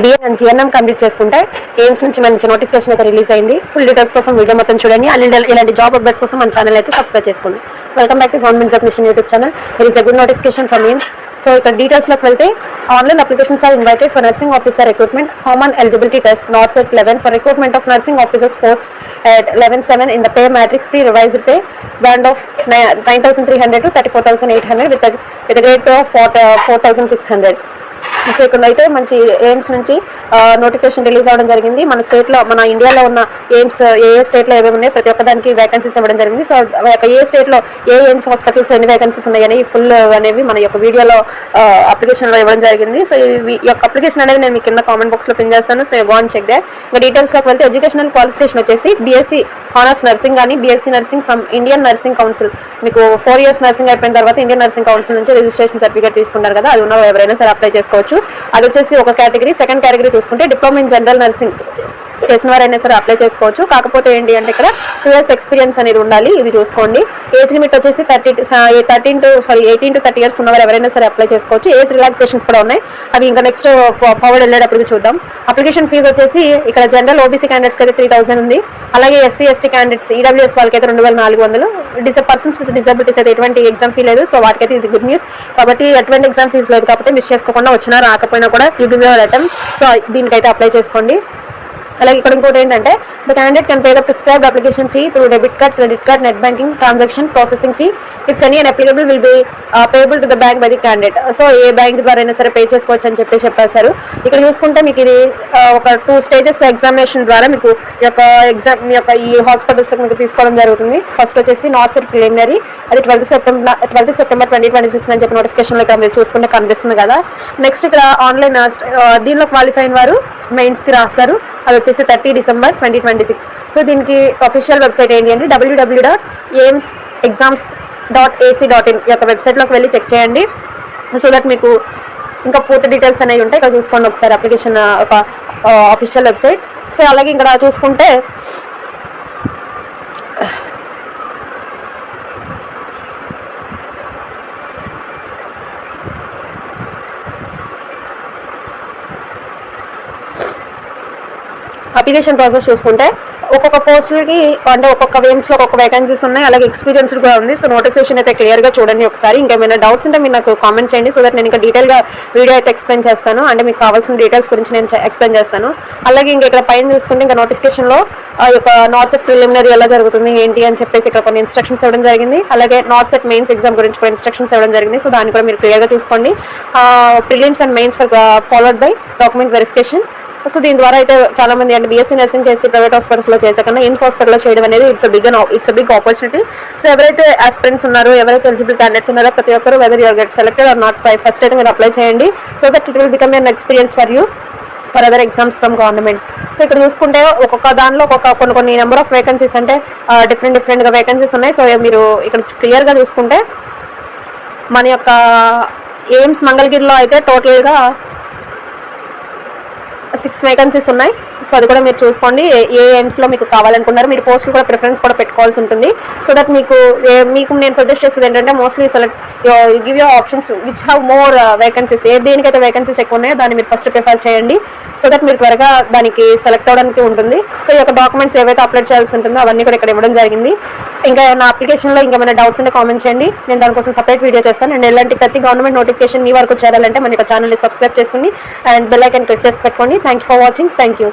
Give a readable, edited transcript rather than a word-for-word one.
డిఎన్ and GNM complete చేసుకుంటే AIIMS నుంచి మంచి నోటిఫికేషన్ అయితే రిలీజ్ అయింది. ఫుల్ డీటెయిల్స్ కోసం వీడియో మొత్తం చూడండి. అండ్ ఇలాంటి జాబ్ అప్డేట్స్ కోసం మన ఛానల్ అయితే సబ్స్క్రైబ్ చేసుకోండి. Welcome back to government job mission YouTube channel. It is a good notification from AIIMS. So ఇక్కడ డీటెయిల్స్ లోకి వెళ్తే online applications are invited for nursing officer recruitment. Common eligibility test NORCET 11 for recruitment of nursing officers posts at 11/7 in the pay matrix pre-revised pay band of 9,300 to 34,800 with a grade of 4,600. So ఇక్కడ అయితే మంచి AIIMS నుంచి notification release అవ్వడం జరిగింది. మన స్టేట్లో, మన ఇండియాలో ఉన్న ఎయిమ్స్ ఏ స్టేట్లో ఏమేమి ఉన్నాయి ప్రతి ఒక్కదానికి వేకెన్సీస్ ఇవ్వడం జరిగింది. సో ఏ స్టేట్లో ఏ ఎయిమ్స్ హాస్పిటల్స్ ఎన్ని వేకెన్సీస్ ఉన్నాయని ఫుల్ అనేవి మన యొక్క వీడియోలో అప్లికేషన్లో ఇవ్వడం జరిగింది. సో ఈ యొక్క అప్లికేషన్ అనేది నేను మీకు కింద కామెంట్ బాక్స్లో పిన్ చేస్తాను. So go and check there. ఇంకా డీటెయిల్స్లోకి వెళ్తే ఎడ్యుకేషనల్ క్వాలిఫికేషన్ వచ్చేసి బీఎస్సీ హానర్స్ నర్సింగ్ కానీ BSc nursing from Indian Nursing Council. మీకు 4 years నర్సింగ్ అయిపోయిన తర్వాత ఇండియన్ నర్సింగ్ కౌన్సిల్ నుంచి రిజిస్ట్రేషన్ సర్టిఫికేట్ తీసుకుంటారు కదా, అది ఉన్న ఎవరైనా సరే అప్లై చేసుకోవచ్చు. అది వచ్చేసి ఒక కేటగిరీ. సెకండ్ కేటగిరీ చూసుకుంటే డిప్లొమా ఇన్ జనరల్ నర్సింగ్ చేసిన వారైనా సరే అప్లై చేసుకోవచ్చు. కాకపోతే ఏంటి అంటే ఇక్కడ 2 years ఎక్స్పీరియన్స్ అనేది ఉండాలి. ఇది చూసుకోండి. ఏజ్ లిమిట్ వచ్చేసి 18 to 30 years ఉన్నవారు ఎవరైనా సరే అప్లై చేసుకోవచ్చు. ఏజ్ రిలాక్సేషన్స్ కూడా ఉన్నాయి, అవి ఇంకా నెక్స్ట్ ఫార్వర్డ్ వెళ్ళేటప్పుడు చూద్దాం. అప్లికేషన్ ఫీజు వచ్చేసి ఇక్కడ జనరల్ ఓబీసీ క్యాండిడేట్స్కి అయితే 3,000 ఉంది. అలాగే ఎస్సీ ఎస్టీ క్యాండిడేట్స్ ఈడబ్ల్యూఎస్ వాళ్ళకి అయితే 2,400. పర్సన్స్ విత్ డిజబిలిటీస్ అయితే ఎటువంటి ఎగ్జామ్ ఫీ లేదు. సో వాటికైతే ఇది గుడ్ న్యూస్. కాబట్టి ఎటువంటి ఎగ్జామ్ ఫీజు లేదు కాబట్టి మిస్ చేసుకోకుండా, వచ్చినా రాకపోయినా కూడా you give your attempt. So దీనికైతే అప్లై చేసుకోండి. అలాగే ఇక్కడ ఇంకోటి ఏంటంటే the candidate can pay the prescribed application fee through debit card, credit card, net banking transaction processing fee if any and applicable will be payable to the bank by the candidate. So A bank ద్వారా అయినా సరే pay చేసుకోవచ్చు అని చెప్పేశారు. ఇక్కడ చూసుకుంటే మీకు ఇది ఒక 2 stages ఎగ్జామినేషన్ ద్వారా మీకు ఈ యొక్క ఈ హాస్పిటల్స్ మీకు తీసుకోవడం జరుగుతుంది. ఫస్ట్ వచ్చేసి నాట్ సెట్ ప్రిలిమినరీ, అది 12th September 2026 అని చెప్పి నోటిఫికేషన్లో ఇక్కడ మీరు చూసుకుంటే కనిపిస్తుంది కదా. నెక్స్ట్ ఇక్కడ ఆన్లైన్ దీనిలో క్వాలిఫై అయిన వారు మెయిన్స్కి రాస్తారు. అది వచ్చేసి 30 December 2026. సో దీనికి అఫీషియల్ వెబ్సైట్ ఏంటి అంటే www.aimsexams.ac.in ఈ యొక్క వెబ్సైట్లోకి వెళ్ళి చెక్ చేయండి. సో దట్ మీకు ఇంకా పూర్తి డీటెయిల్స్ అనేవి ఉంటాయి. ఇక్కడ చూసుకోండి ఒకసారి అప్లికేషన్ ఒక అఫీషియల్ వెబ్సైట్. సో అలాగే ఇక్కడ చూసుకుంటే అప్లికేషన్ ప్రాసెస్ చూసుకుంటే ఒక్కొక్క పోస్టులకి అంటే ఒక్కొక్క వేమ్స్లో ఒక్కొక్క వేకెన్సీస్ ఉన్నాయి. అలాగే ఎక్స్పీరియన్స్డ్ కూడా ఉంది. సో నోటిఫికేషన్ అయితే క్లియర్గా చూడండి ఒకసారి. ఇంకేమైనా డౌట్స్ ఉంటే మీరు నాకు కామెంట్ చేయండి. సో దట్ నేను ఇంకా డీటెయిల్గా వీడియో అయితే ఎక్స్ప్లెయిన్ చేస్తాను. అంటే మీకు కావాల్సిన డీటెయిల్స్ గురించి నేను ఎక్స్ప్లెయిన్ చేస్తాను. అలాగే ఇంకా ఇక్కడ పైన చూసుకుంటే ఇంకా నోటిఫికేషన్లో ఈ యొక్క నాట్ సెట్ ప్రిలిమినరీ ఎలా జరుగుతుంది ఏంటి అని చెప్పేసి ఇక్కడ కొన్ని ఇన్స్ట్రక్షన్స్ ఇవ్వడం జరిగింది. అలాగే నాట్ సెట్ మెయిన్స్ ఎగ్జామ్ గురించి కూడా ఇన్స్ట్రక్షన్స్ ఇవ్వడం జరిగింది. సో దాన్ని కూడా మీరు క్లియర్గా చూసుకోండి. Prelims and mains followed by document verification. So దీని ద్వారా అయితే చాలా మంది అంటే బీఎస్సీ నర్సింగ్ చేసి ప్రైవేట్ హాస్పిటల్స్లో చేసే కన్నా ఎయిమ్స్ హాస్పిటల్లో చేయడం అనేది ఇట్స్ బిగ్ ఆపర్చునిటీ. సో ఎవరైతే ఆస్పిరెంట్స్ ఉన్నారో, ఎవరైతే ఎలిజిబుల్ క్యాండిడేట్స్ ఉన్నారో ప్రతి ఒక్కరు whether you're get selected or not, first అయితే మీరు అప్లై చేయండి. So that it will become an experience for you for other exams from government. So ఇక్కడ చూసుకుంటే ఒక్కొక్క దానిలో కొన్ని నెంబర్ ఆఫ్ వేకెన్సీస్ అంటే డిఫరెంట్గా వేకెన్సీస్ ఉన్నాయి. సో మీరు ఇక్కడ క్లియర్గా చూసుకుంటే మన యొక్క ఎయిమ్స్ మంగళగిరిలో అయితే టోటల్గా 6 వేకెన్సీస్ ఉన్నాయి. సో అది కూడా మీరు చూసుకోండి. ఏ ఎయిమ్స్లో మీకు కావాలనుకున్నారు, మీరు పోస్టులు కూడా ప్రిఫరెన్స్ కూడా పెట్టుకోవాల్సి ఉంటుంది. సో దట్ మీకు నేను సజెస్ట్ చేసేది ఏంటంటే mostly give your options which have more vacancies. దేనికైతే వేకెన్సీస్ ఎక్కువ ఉన్నాయో దాన్ని మీరు ఫస్ట్ ప్రిఫర్ చేయండి. సో దట్ మీరు త్వరగా దానికి సెలెక్ట్ అవ్వడానికి ఉంటుంది. సో ఈ యొక్క డాక్యుమెంట్స్ ఏవైతే అప్లోడ్ చేయాల్సి ఉంటుందో అవన్నీ కూడా ఇక్కడ ఇవ్వడం జరిగింది. ఇంకా నా అప్లికేషన్లో ఇంకేమైనా డౌట్స్ ఉంటే కామెంట్ చేయండి. నేను దానికోసం సపరేట్ వీడియో చేస్తాను. అండ్ ఎలాంటి ప్రతి గవర్నమెంట్ నోటిఫికేషన్ మీ వరకు చేరాలంటే మన యొక్క ఛానల్ని సబ్స్క్రైబ్ చేసుకుని అండ్ బెల్ ఐకాన్ క్లిక్ చేసి పెట్టుకోండి. Thank you for watching. Thank you.